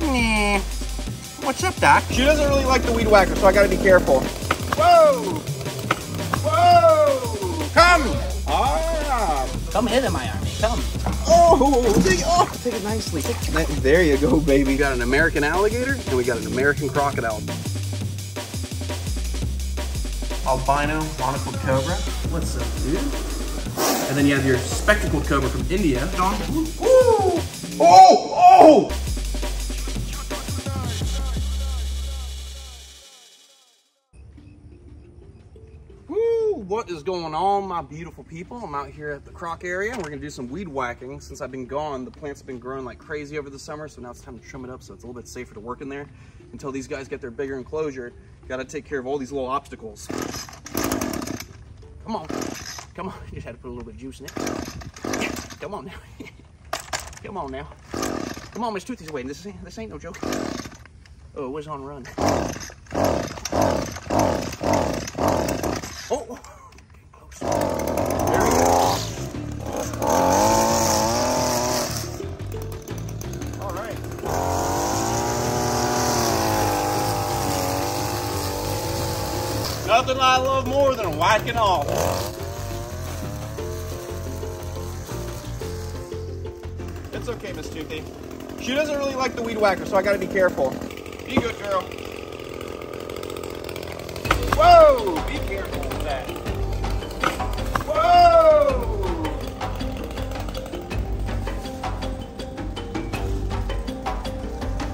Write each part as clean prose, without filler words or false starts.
Nah. What's up, Doc? She doesn't really like the weed whacker, so I gotta be careful. Whoa! Whoa! Come! Ah! Come hit him, my army. Come. Oh! Take it nicely. There you go, baby. We got an American alligator and we got an American crocodile. Albino monocled cobra. What's up, dude? And then you have your spectacled cobra from India. Ooh. Oh! Oh! What is going on, my beautiful people? I'm out here at the croc area and we're gonna do some weed whacking. Since I've been gone, the plants have been growing like crazy over the summer, so now it's time to trim it up so it's a little bit safer to work in there. Until these guys get their bigger enclosure, gotta take care of all these little obstacles. Come on, come on. Just had to put a little bit of juice in it. Come on now. Come on now. Come on, Miss Toothy's waiting. This ain't no joke. Oh, it was on run. Oh! There we go. All right. Nothing I love more than whacking off. It's okay, Miss Toothy. She doesn't really like the weed whacker, so I gotta be careful. Be good, girl. Whoa! Be careful with that. Whoa!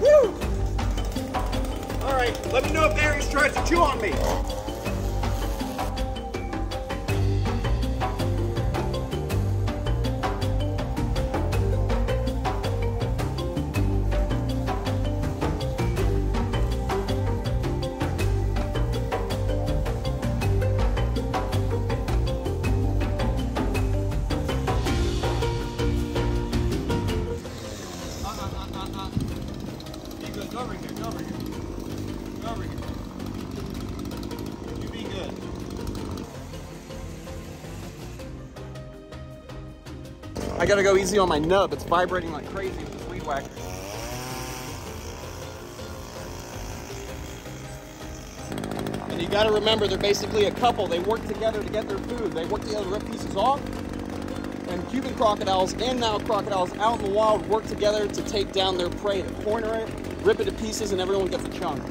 Woo! All right, let me know if Aries tries to chew on me. Go over here, go over here. Go over here. You be good. I gotta go easy on my nub. It's vibrating like crazy with this weed whacker. And you gotta remember, they're basically a couple. They work together to get their food. They work together to rip pieces off. And Cuban crocodiles and now crocodiles out in the wild work together to take down their prey, to corner it, rip it to pieces, and everyone gets a chunk.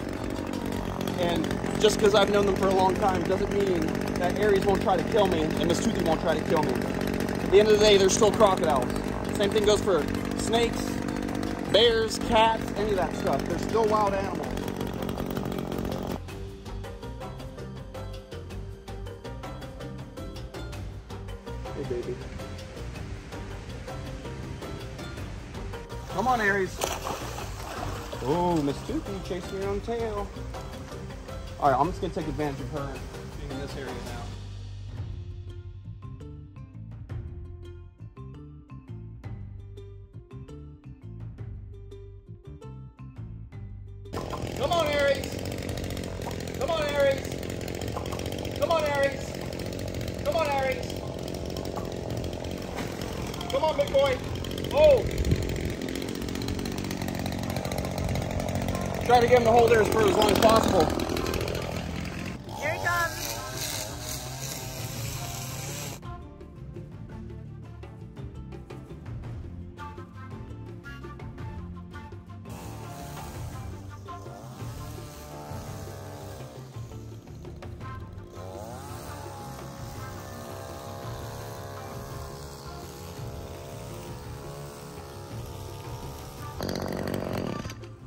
And just because I've known them for a long time doesn't mean that Aries won't try to kill me and Miss Toothy won't try to kill me. At the end of the day, they're still crocodiles. Same thing goes for snakes, bears, cats, any of that stuff. They're still wild animals. Hey, baby. Come on, Aries. Oh, Miss Toothy chasing your own tail. All right, I'm just gonna take advantage of her being in this area now. Come on, Aries. Come on, Aries. Come on, Aries. Come on, Aries. Come on, big boy. Oh. Try to get him to hold there for as long as possible. Here he comes.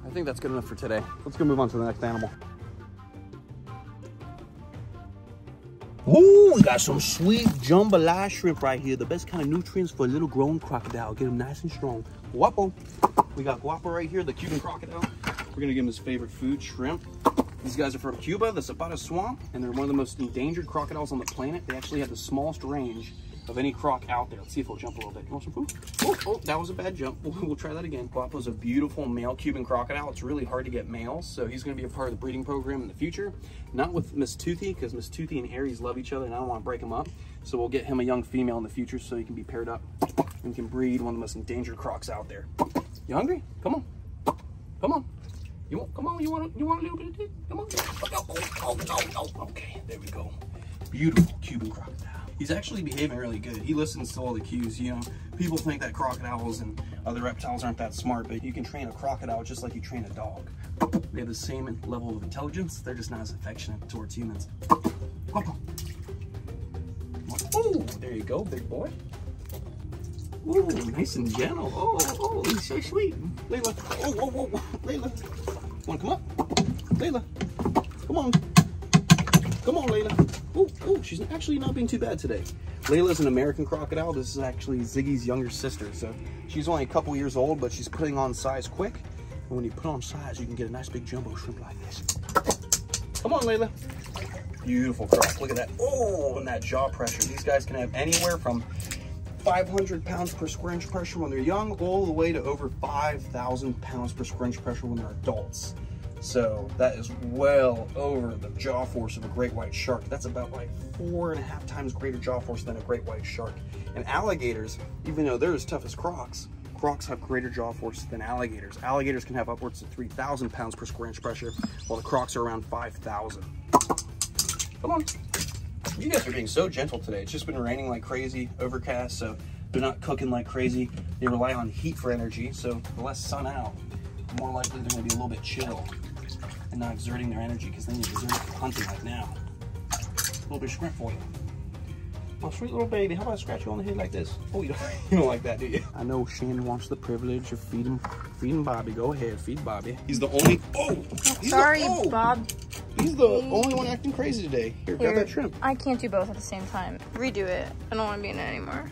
I think that's good enough for today. Let's go move on to the next animal. Ooh, we got some sweet jambalaya shrimp right here. The best kind of nutrients for a little grown crocodile. Get them nice and strong. Guapo. We got Guapo right here, the Cuban crocodile. We're gonna give him his favorite food, shrimp. These guys are from Cuba, the Zapata Swamp, and they're one of the most endangered crocodiles on the planet. They actually have the smallest range of any croc out there. Let's see if he'll jump a little bit. You want some food? Oh, that was a bad jump. We'll try that again. Guapo's a beautiful male Cuban crocodile. It's really hard to get males, so he's gonna be a part of the breeding program in the future. Not with Miss Toothy, because Miss Toothy and Aries love each other and I don't want to break them up. So we'll get him a young female in the future so he can be paired up and can breed one of the most endangered crocs out there. You hungry? Come on. Come on. You want, come on, you want a little bit of this? Come on. Oh, okay, there we go. Beautiful Cuban crocodile. He's actually behaving really good. He listens to all the cues. You know, people think that crocodiles and other reptiles aren't that smart, but you can train a crocodile just like you train a dog. They have the same level of intelligence. They're just not as affectionate towards humans. Oh, there you go, big boy. Ooh, nice and gentle. Oh, he's so sweet. Layla. Oh, Layla. Wanna come up? Layla. Come on. Come on, Layla. Oh, she's actually not being too bad today. Layla's an American crocodile. This is actually Ziggy's younger sister. So she's only a couple years old, but she's putting on size quick. And when you put on size, you can get a nice big jumbo shrimp like this. Come on, Layla. Beautiful croc. Look at that. Oh, and that jaw pressure. These guys can have anywhere from 500 pounds per square inch pressure when they're young, all the way to over 5,000 pounds per square inch pressure when they're adults. So that is well over the jaw force of a great white shark. That's about like 4.5 times greater jaw force than a great white shark. And alligators, even though they're as tough as crocs, crocs have greater jaw force than alligators. Alligators can have upwards of 3,000 pounds per square inch pressure, while the crocs are around 5,000. Come on. You guys are being so gentle today. It's just been raining like crazy, overcast, so they're not cooking like crazy. They rely on heat for energy, so the less sun out, the more likely they're going to be a little bit chill and not exerting their energy, because then you exert it for hunting like now. A little bit of shrimp for you. Oh, sweet little baby. How about I scratch you on the head like this? Oh, you don't like that, do you? I know Shannon wants the privilege of feeding Bobby. Go ahead, feed Bobby. He's the only... Oh! Sorry, Bob. He's the only one acting crazy today. Here, grab that shrimp. I can't do both at the same time. Redo it. I don't want to be in it anymore.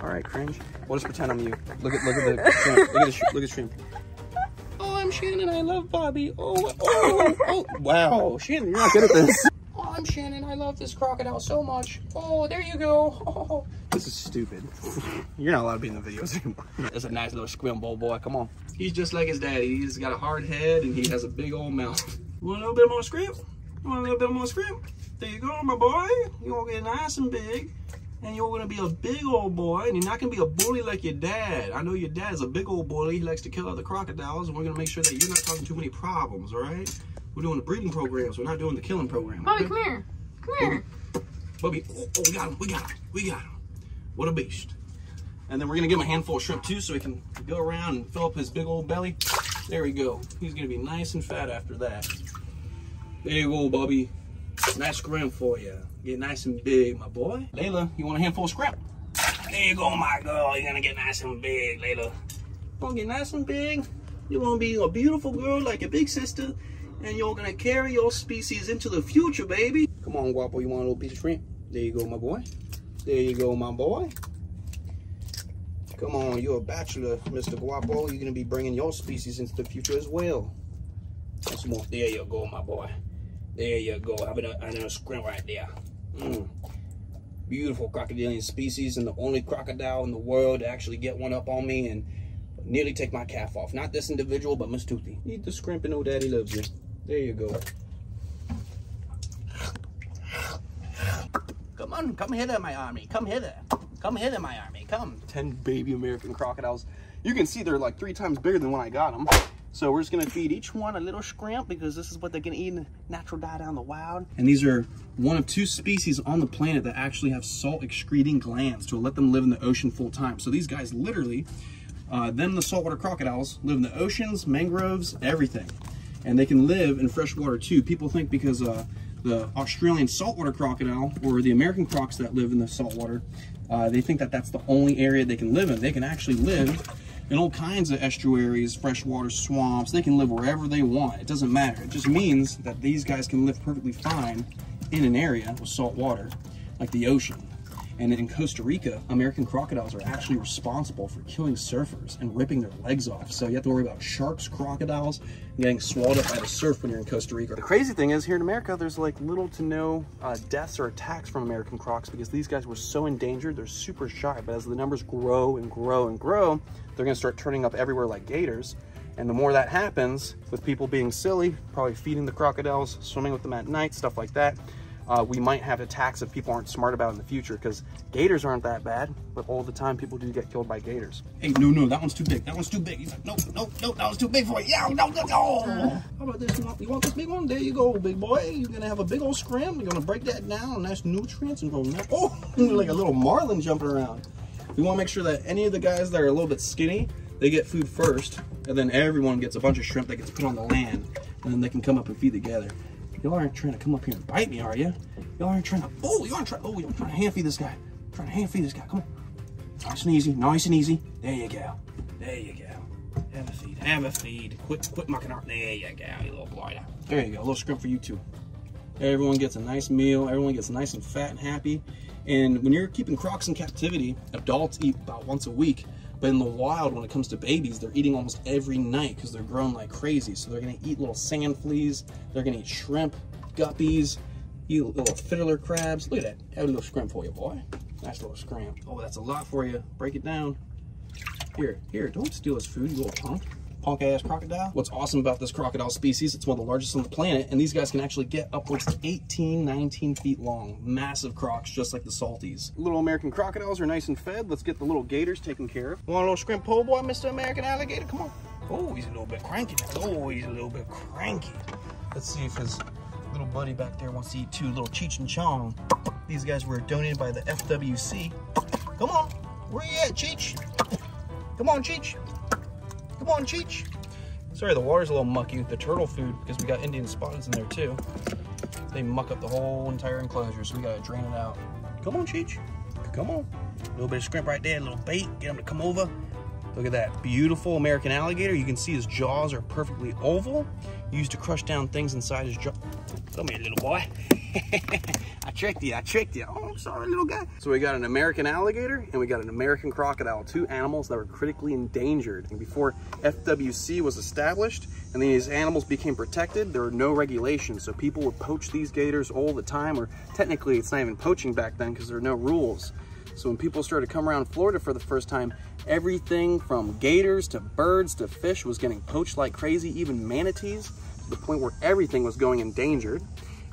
All right, cringe. We'll just pretend I'm you. Look at the shrimp. Look at the shrimp. Oh, I'm Shannon. I love Bobby. Oh! Wow, Shannon, you're not good at this. Oh, I'm Shannon. I love this crocodile so much. Oh, there you go. Oh. This is stupid. You're not allowed to be in the videos anymore. That's a nice little scrimble boy. Come on. He's just like his daddy. He's got a hard head and he has a big old mouth. You want a little bit more scrimp? You want a little bit more scrimp? There you go, my boy. You're gonna get nice and big. And you're gonna be a big old boy, and you're not gonna be a bully like your dad. I know your dad's a big old bully. He likes to kill other crocodiles, and we're gonna make sure that you're not causing too many problems, all right? We're doing the breeding programs. We're not doing the killing program. Bobby, okay? come here. Come here. Bobby, we got him. What a beast. And then we're gonna give him a handful of shrimp too, so he can go around and fill up his big old belly. There we go. He's gonna be nice and fat after that. There you go, Bobby. Nice scrimp for you. Get nice and big, my boy. Layla, you want a handful of scrimp? There you go, my girl. You're gonna get nice and big, Layla. You wanna get nice and big? You wanna be a beautiful girl like your big sister, and you're gonna carry your species into the future, baby. Come on, Guapo, you want a little piece of shrimp? There you go, my boy. There you go, my boy. Come on, you're a bachelor, Mr. Guapo. You're gonna be bringing your species into the future as well. That's more. There you go, my boy. There you go. Having a scrimp right there. Beautiful crocodilian species, and the only crocodile in the world to actually get one up on me and nearly take my calf off. Not this individual, but Miss Toothy. Eat the scrimp and know daddy loves you. There you go. Come on, come hither, my army. Come hither. Come hither, my army. Come. 10 baby American crocodiles. You can see they're like 3 times bigger than when I got them. So we're just gonna feed each one a little scrimp because this is what they're gonna eat in the natural diet out in the wild. And these are one of 2 species on the planet that actually have salt excreting glands to let them live in the ocean full time. So these guys literally, them the saltwater crocodiles, live in the oceans, mangroves, everything. And they can live in fresh water too. People think because the Australian saltwater crocodile or the American crocs that live in the saltwater, they think that that's the only area they can live in. They can actually live in all kinds of estuaries, freshwater swamps. They can live wherever they want. It doesn't matter. It just means that these guys can live perfectly fine in an area with salt water, like the ocean. And in Costa Rica, American crocodiles are actually responsible for killing surfers and ripping their legs off. So you have to worry about sharks, crocodiles, and getting swallowed up by the surf when you're in Costa Rica. The crazy thing is, here in America, there's like little to no deaths or attacks from American crocs because these guys were so endangered. They're super shy, but as the numbers grow and grow and grow, they're gonna start turning up everywhere like gators. And the more that happens, with people being silly, probably feeding the crocodiles, swimming with them at night, stuff like that, we might have attacks if people aren't smart about it in the future, because gators aren't that bad, but all the time people do get killed by gators. Hey, no, that one's too big. That one's too big. He's like, nope, that one's too big for you. Yeah, no. How about this one? You want this big one? There you go, big boy. You're gonna have a big old scrim. You're gonna break that down, nice nutrients, and go, oh, like a little marlin jumping around. We want to make sure that any of the guys that are a little bit skinny, they get food first, and then everyone gets a bunch of shrimp that gets put on the land, and then they can come up and feed together. Y'all aren't trying to come up here and bite me, are you? Y'all aren't trying to, you're trying to hand feed this guy. Come on. Nice and easy, nice and easy. There you go. Have a feed. Quit mucking around. There you go, you little boy. There you go, a little scrimp for you too. Everyone gets a nice meal. Everyone gets nice and fat and happy. And when you're keeping crocs in captivity, adults eat about once a week. But in the wild, when it comes to babies, they're eating almost every night because they're grown like crazy. So they're gonna eat little sand fleas. They're gonna eat shrimp, guppies, eat little fiddler crabs. Look at that. Have a little scrimp for you, boy. Nice little scrimp. Oh, that's a lot for you. Break it down. Here, don't steal his food, you little punk ass crocodile. What's awesome about this crocodile species, it's one of the largest on the planet, and these guys can actually get upwards to 18, 19 feet long. Massive crocs, just like the salties. Little American crocodiles are nice and fed. Let's get the little gators taken care of. Want a little scrimp pole, boy, Mr. American alligator? Come on. Oh, he's a little bit cranky now. Let's see if his little buddy back there wants to eat too. Little Cheech and Chong. These guys were donated by the FWC. Come on. Where you at, Cheech? Come on, Cheech. Sorry, the water's a little mucky with the turtle food because we got Indian spotteds in there too. They muck up the whole entire enclosure, so we gotta drain it out. Come on, Cheech. Come on. A little bit of scrimp right there, a little bait. Get him to come over. Look at that beautiful American alligator. You can see his jaws are perfectly oval. Used to crush down things inside his jaw. Come here, little boy. I tricked you. Oh, I'm sorry, little guy. So we got an American alligator and we got an American crocodile, two animals that were critically endangered. And before FWC was established and these animals became protected, there were no regulations. So people would poach these gators all the time, or technically it's not even poaching back then because there were no rules. So when people started to come around Florida for the first time, everything from gators to birds to fish was getting poached like crazy, even manatees, to the point where everything was going endangered.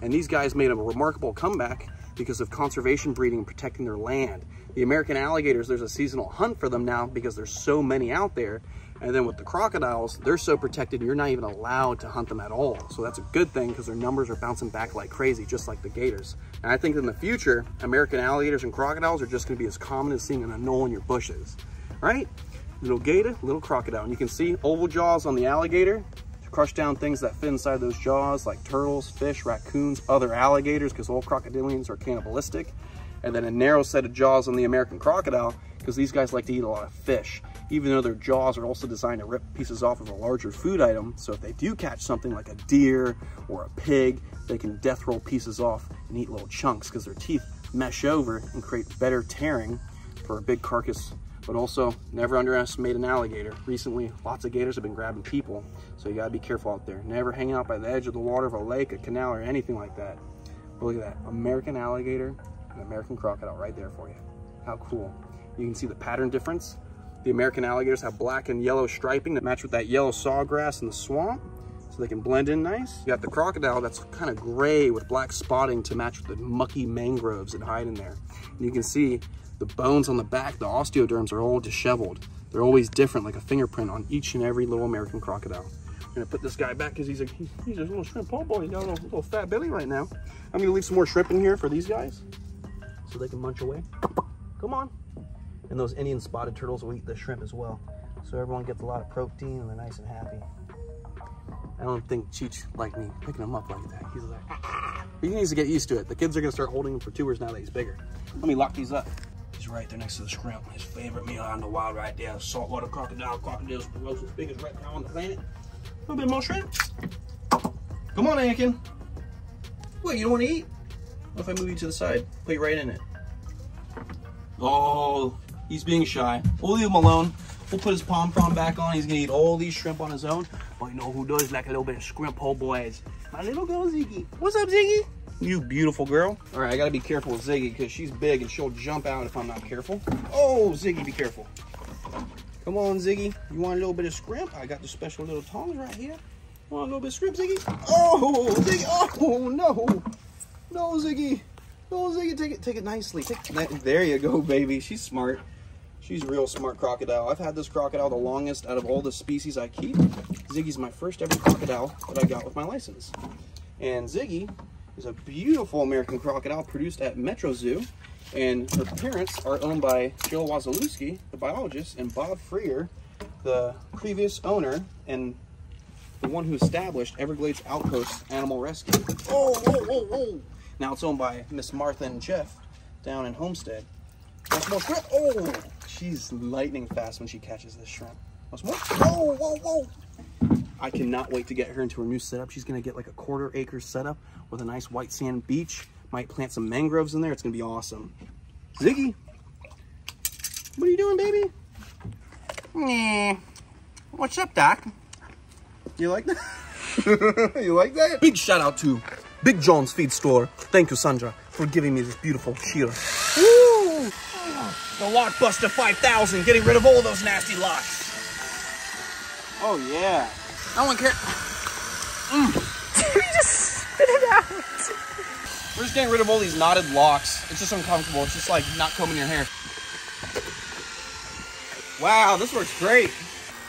And these guys made a remarkable comeback because of conservation breeding and protecting their land. The American alligators, there's a seasonal hunt for them now because there's so many out there. And then with the crocodiles, they're so protected, you're not even allowed to hunt them at all. So that's a good thing because their numbers are bouncing back like crazy, just like the gators. And I think in the future, American alligators and crocodiles are just gonna be as common as seeing an anole in your bushes, right? Little gator, little crocodile. And you can see oval jaws on the alligator, crush down things that fit inside those jaws like turtles, fish, raccoons, other alligators, because all crocodilians are cannibalistic. And then a narrow set of jaws on the American crocodile, because these guys like to eat a lot of fish, even though their jaws are also designed to rip pieces off of a larger food item. So if they do catch something like a deer or a pig, they can death roll pieces off and eat little chunks because their teeth mesh over and create better tearing for a big carcass. But also, never underestimate an alligator. Recently, lots of gators have been grabbing people, so you gotta be careful out there. Never hang out by the edge of the water of a lake, a canal, or anything like that. But look at that, American alligator and American crocodile right there for you. How cool. You can see the pattern difference. The American alligators have black and yellow striping that match with that yellow sawgrass in the swamp, so they can blend in nice. You got the crocodile that's kind of gray with black spotting to match with the mucky mangroves that hide in there. And you can see the bones on the back, the osteoderms, are all disheveled. They're always different, like a fingerprint on each and every little American crocodile. I'm gonna put this guy back because he's a little shrimp pole boy. He's got a little fat belly right now. I'm gonna leave some more shrimp in here for these guys so they can munch away. Come on. And those Indian spotted turtles will eat the shrimp as well. So everyone gets a lot of protein and they're nice and happy. I don't think Cheech liked me picking him up like that. He's like, ah. He needs to get used to it. The kids are gonna start holding him for tours now that he's bigger. Let me lock these up. He's right there next to the shrimp. His favorite meal out in the wild right there. Saltwater crocodile. Crocodile's the most biggest reptile on the planet. A little bit more shrimp. Come on, Anakin. What, you don't want to eat? What if I move you to the side? Put you right in it. Oh, he's being shy. We'll leave him alone. We'll put his pom-pom back on. He's gonna eat all these shrimp on his own. But you know who does like a little bit of scrimp, whole boys? My little girl, Ziggy. What's up, Ziggy? You beautiful girl. All right, I gotta be careful with Ziggy because she's big and she'll jump out if I'm not careful. Oh, Ziggy, be careful. Come on, Ziggy. You want a little bit of scrimp? I got the special little tongs right here. Want a little bit of scrimp, Ziggy? Oh, Ziggy, oh no. No, Ziggy. No, Ziggy, take it nicely. There you go, baby. She's smart. She's a real smart crocodile. I've had this crocodile the longest out of all the species I keep. Ziggy's my first ever crocodile that I got with my license. And Ziggy is a beautiful American crocodile produced at Metro Zoo. And her parents are owned by Jill Wazalewski, the biologist, and Bob Freer, the previous owner and the one who established Everglades Outpost Animal Rescue. Oh. Now it's owned by Miss Martha and Jeff down in Homestead. Want some more shrimp? Oh, she's lightning fast when she catches this shrimp. Want some more? Whoa. I cannot wait to get her into her new setup. She's gonna get like a 1/4 acre setup with a nice white sand beach. Might plant some mangroves in there. It's gonna be awesome. Ziggy, what are you doing, baby? Nah. What's up, Doc? You like that? You like that? Big shout out to Big John's Feed Store. Thank you, Sandra, for giving me this beautiful shear. Woo! The Lockbuster 5000, getting rid of all those nasty locks. Oh yeah. I don't care. You just spit it out. We're just getting rid of all these knotted locks. It's just uncomfortable. It's just like not combing your hair. Wow, this works great.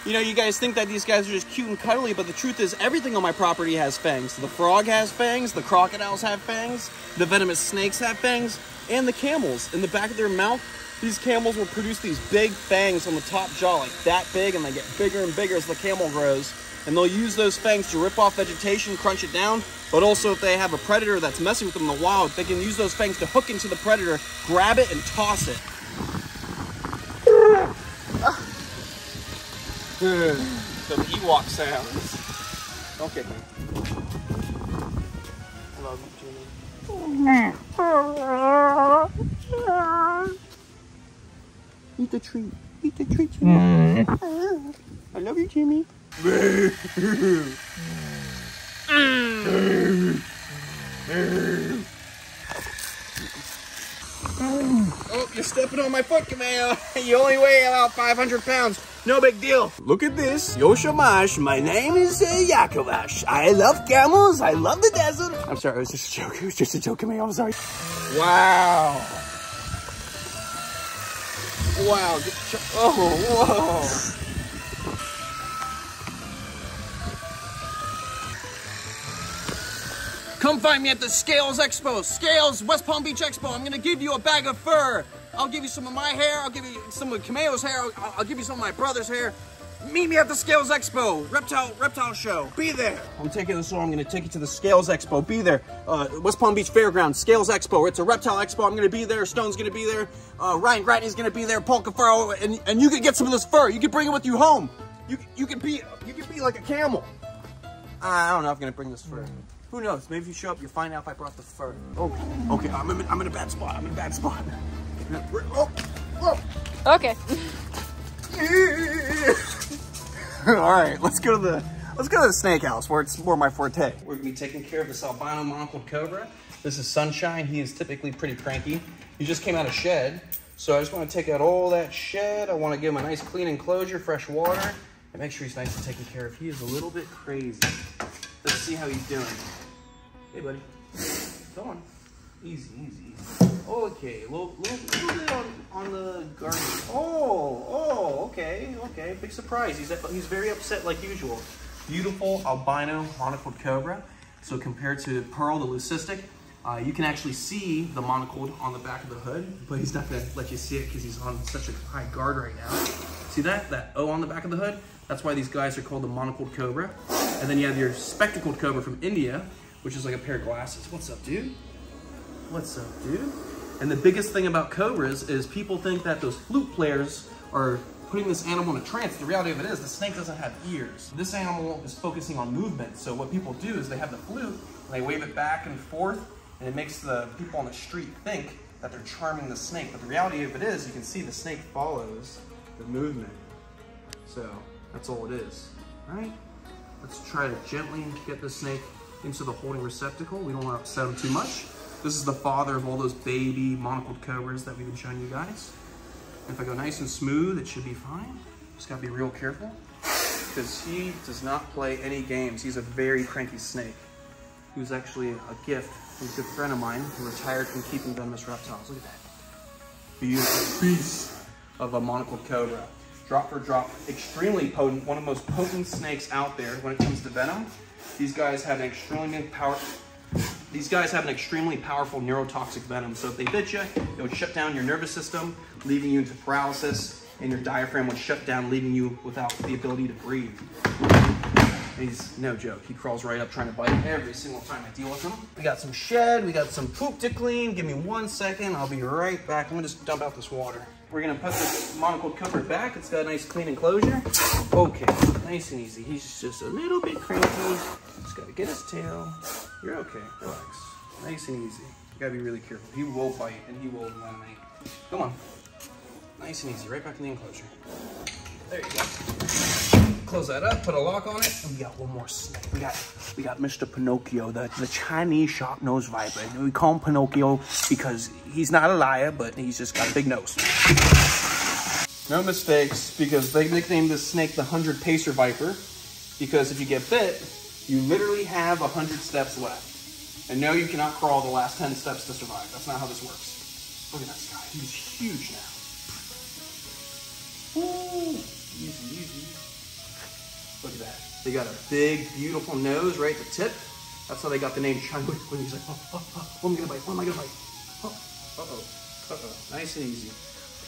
You know, you guys think that these guys are just cute and cuddly, but the truth is everything on my property has fangs. The frog has fangs, the crocodiles have fangs, the venomous snakes have fangs, and the camels. In the back of their mouth, these camels will produce these big fangs on the top jaw, like that big, and they get bigger and bigger as the camel grows. And they'll use those fangs to rip off vegetation, crunch it down, but also if they have a predator that's messing with them in the wild, they can use those fangs to hook into the predator, grab it, and toss it. Some Ewok sounds. Don't kick me. I love you, Jimmy. Eat the treat. Eat the treat, Jimmy. I love you, Jimmy. Oh, you're stepping on my foot, Camel. You only weigh about 500 pounds. No big deal. Look at this. Yoshamash. My name is Yakovash. I love camels. I love the desert. I'm sorry, it was just a joke. It was just a joke, Camel. I'm sorry. Wow. Wow. Oh, whoa. Come find me at the Scales Expo. Scales, West Palm Beach Expo. I'm gonna give you a bag of fur. I'll give you some of my hair. I'll give you some of Cameo's hair. I'll give you some of my brother's hair. Meet me at the Scales Expo. Reptile show. Be there. I'm taking this over. I'm gonna take you to the Scales Expo. Be there. West Palm Beach Fairgrounds, Scales Expo. It's a reptile expo. I'm gonna be there. Stone's gonna be there. Ryan Gratney's gonna be there. Paul Cafaro, and you can get some of this fur. You can bring it with you home. You can be like a camel. I don't know if I'm gonna bring this fur. Who knows? Maybe if you show up, you'll find out if I brought the fur. Oh, okay. I'm in a bad spot. I'm in a bad spot. Oh. Okay. All right, let's go to the snake house where it's more my forte. We're gonna be taking care of this albino monocled cobra. This is Sunshine. He is typically pretty cranky. He just came out of shed, so I just want to take out all that shed. I want to give him a nice clean enclosure, fresh water, and make sure he's nice and taken care of. He is a little bit crazy. Let's see how he's doing. Hey, buddy. Come on. Easy. Okay, a little bit on the garden. Oh, okay. Big surprise. He's very upset like usual. Beautiful albino monocled cobra. So compared to Pearl, the leucistic, you can actually see the monocled on the back of the hood, but he's not gonna let you see it because he's on such a high guard right now. See that O on the back of the hood? That's why these guys are called the monocled cobra. And then you have your spectacled cobra from India, which is like a pair of glasses. What's up, dude? And the biggest thing about cobras is people think that those flute players are putting this animal in a trance. The reality of it is the snake doesn't have ears. This animal is focusing on movement. So what people do is they have the flute and they wave it back and forth, and it makes the people on the street think that they're charming the snake. But the reality of it is, you can see the snake follows the movement. So that's all it is, all right? Let's try to gently get the snake into the holding receptacle. We don't want to upset him too much. This is the father of all those baby monocled cobras that we've been showing you guys. And if I go nice and smooth, it should be fine. Just gotta be real careful because he does not play any games. He's a very cranky snake. He was actually a gift from a good friend of mine who retired from keeping venomous reptiles. Look at that. Beautiful beast of a monocled cobra. Drop for drop, extremely potent, one of the most potent snakes out there when it comes to venom. These guys have an extremely powerful neurotoxic venom. So if they bit you, it would shut down your nervous system, leaving you into paralysis, and your diaphragm would shut down, leaving you without the ability to breathe. And he's no joke. He crawls right up trying to bite every single time I deal with him. We got some shed, we got some poop to clean. Give me 1 second, I'll be right back. I'm gonna just dump out this water. We're gonna put this monocled cobra back. It's got a nice clean enclosure. Okay, nice and easy. He's just a little bit cranky. Just gotta get his tail. You're okay, relax. Nice and easy. You gotta be really careful. He will bite and he will eliminate. Come on. Nice and easy, right back in the enclosure. There you go. Close that up, put a lock on it, and we got one more snake. We got Mr. Pinocchio, the Chinese sharp-nosed viper. And we call him Pinocchio because he's not a liar, but he's just got a big nose. No mistakes, because they nicknamed this snake the 100 Pacer Viper, because if you get bit, you literally have 100 steps left. And no, you cannot crawl the last 10 steps to survive. That's not how this works. Look at that guy, he's huge now. Ooh, easy, easy. Look at that. They got a big, beautiful nose right at the tip. That's how they got the name Chandler. When he's like, what am I gonna bite? What am I gonna bite? Nice and easy.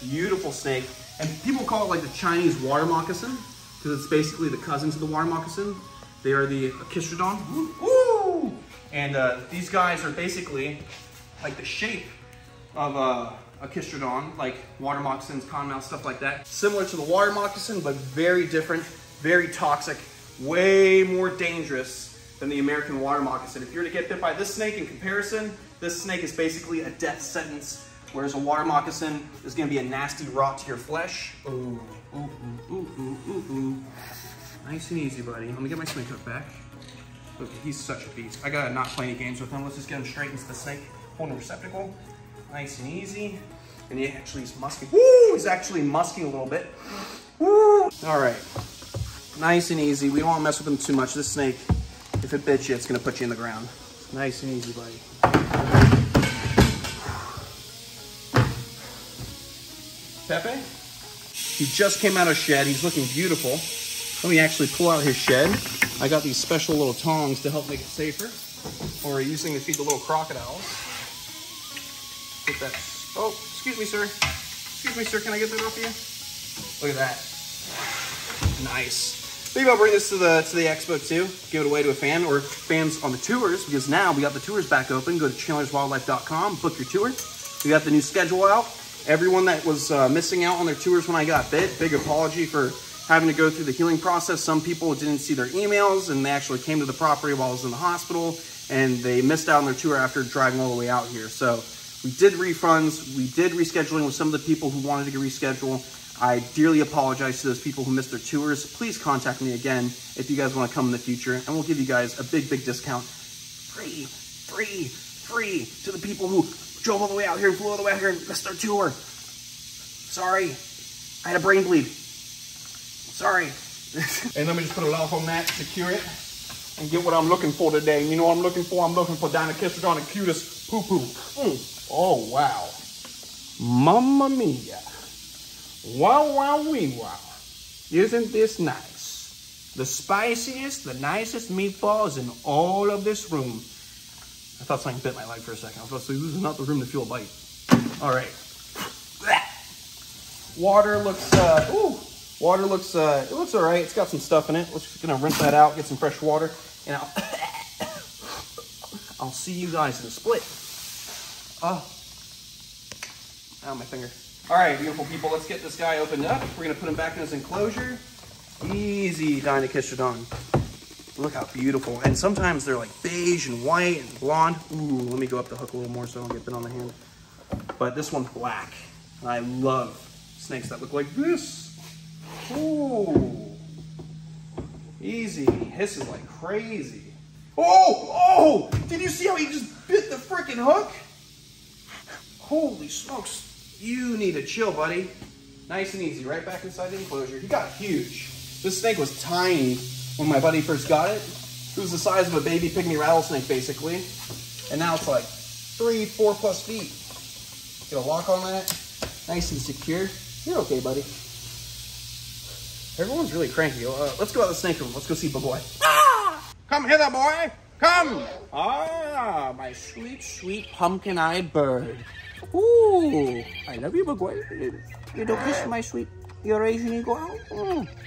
Beautiful snake. And people call it like the Chinese water moccasin, because it's basically the cousin to the water moccasin. They are the Achistrodon. Woo! And these guys are basically like the shape of Achistrodon, like water moccasins, cottonmouth, stuff like that. Similar to the water moccasin, but very different. Very toxic, way more dangerous than the American water moccasin. If you're to get bit by this snake in comparison, this snake is basically a death sentence, whereas a water moccasin is gonna be a nasty rot to your flesh. Ooh, ooh, ooh, ooh, ooh, ooh. Nice and easy, buddy. Let me get my snake hook back. Look, he's such a beast. I gotta not play any games with him. Let's just get him straight into the snake holding receptacle. Nice and easy. And he actually is musking. Woo! He's actually musking a little bit. Woo! All right. Nice and easy. We don't want to mess with them too much. This snake, if it bit you, it's going to put you in the ground. Nice and easy, buddy. Pepe? He just came out of shed. He's looking beautiful. Let me actually pull out his shed. I got these special little tongs to help make it safer. Or we're using to feed the little crocodiles. Get that. Oh, excuse me, sir. Excuse me, sir. Can I get that off you? Look at that. Nice. Maybe I'll bring this to the expo too. Give it away to a fan or fans on the tours, because now we got the tours back open. Go to chandlerswildlife.com, book your tour. We got the new schedule out. Everyone that was missing out on their tours when I got bit, big apology for having to go through the healing process. Some people didn't see their emails and they actually came to the property while I was in the hospital and they missed out on their tour after driving all the way out here. So we did refunds, we did rescheduling with some of the people who wanted to get rescheduled. I dearly apologize to those people who missed their tours. Please contact me again if you guys want to come in the future, and we'll give you guys a big, big discount. Free to the people who drove all the way out here and flew all the way out here and missed their tour. Sorry, I had a brain bleed. Sorry. And let me just put a lock on that, secure it, and get what I'm looking for today. You know what I'm looking for? I'm looking for Dinocystrodon acutus poo-poo. Oh, wow. Mamma mia. Wow, wow, wee, wow. Isn't this nice? The spiciest, the nicest meatballs in all of this room. I thought something bit my leg for a second. I was about to say, this is not the room to feel a bite. All right. Water looks, water looks, it looks all right. It's got some stuff in it. We're just gonna rinse that out, get some fresh water, and I'll see you guys in a split. Oh, ow, my finger. All right, beautiful people, let's get this guy opened up. We're gonna put him back in his enclosure. Easy, Dinocystrodon. Look how beautiful. And sometimes they're like beige and white and blonde. Ooh, let me go up the hook a little more so I don't get bit on the hand. But this one's black. And I love snakes that look like this. Ooh. Easy. He hisses like crazy. Oh! Did you see how he just bit the freaking hook? Holy smokes. You need to chill, buddy. Nice and easy. Right back inside the enclosure. He got huge. This snake was tiny when my buddy first got it. who's the size of a baby pygmy rattlesnake, basically. And now it's like 3-4+ feet. Get a lock on that, nice and secure. You're okay, buddy. Everyone's really cranky. Let's go out the snake room. Let's go see Boy. Ah! Come hither, boy. Come. Ah, my sweet, sweet pumpkin-eyed bird. Ooh, I love you, Boy. You don't kiss my sweet Eurasian eagle out.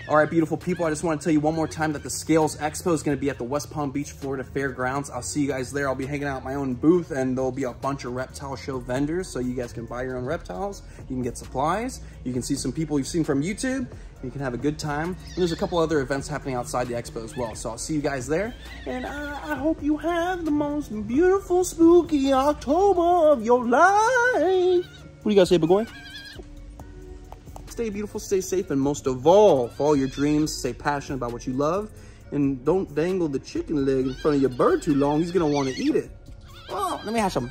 All right, beautiful people. I just want to tell you one more time that the Scales Expo is going to be at the West Palm Beach, Florida Fairgrounds. I'll see you guys there. I'll be hanging out at my own booth, and there'll be a bunch of reptile show vendors, so you guys can buy your own reptiles. You can get supplies. You can see some people you've seen from YouTube. You can have a good time. And there's a couple other events happening outside the expo as well. So I'll see you guys there. And I hope you have the most beautiful, spooky October of your life. What do you guys say, Boy? Stay beautiful, stay safe, and most of all, follow your dreams, stay passionate about what you love, and don't dangle the chicken leg in front of your bird too long. He's gonna want to eat it. Oh, let me have some.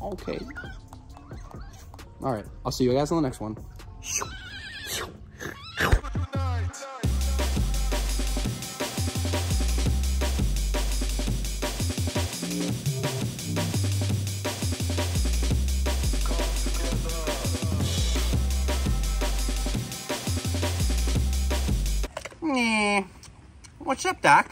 Okay. All right, I'll see you guys on the next one. What's up, Doc?